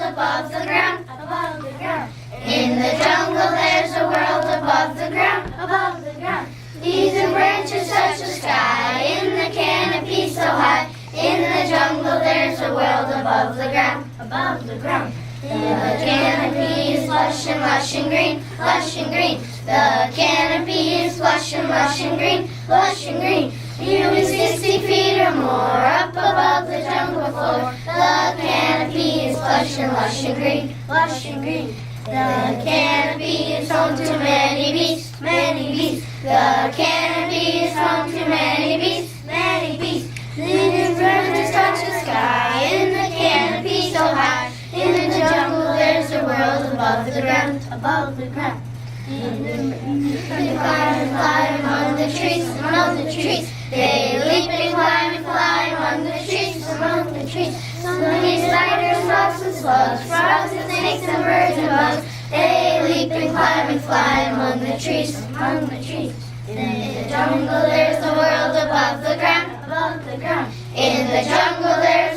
above the ground, above the ground. In the jungle there's a world above the ground, above the ground. Leaves and branches touch the sky, in the canopy so high. In the jungle there's a world above the ground, above the ground. The canopy is lush and green, lush and green. The canopy is lush and green, lush and green. Nearly 60 feet or more up above the jungle floor. The canopy is lush and green, lush and green. The canopy is home to many beasts, many beasts. The canopy is home to many beasts, many beasts. Leaves and branches touch the sky, in the canopy so high. In the jungle there's a world above the ground, above the ground. They climb and fly among the trees, among the trees. They leap and climb and fly among the trees, among the trees. So many spiders, frogs and slugs, frogs and snakes and birds and bugs. They leap and climb and fly among the trees, among the trees. In the jungle there's a world above the ground, above the ground. In the jungle there's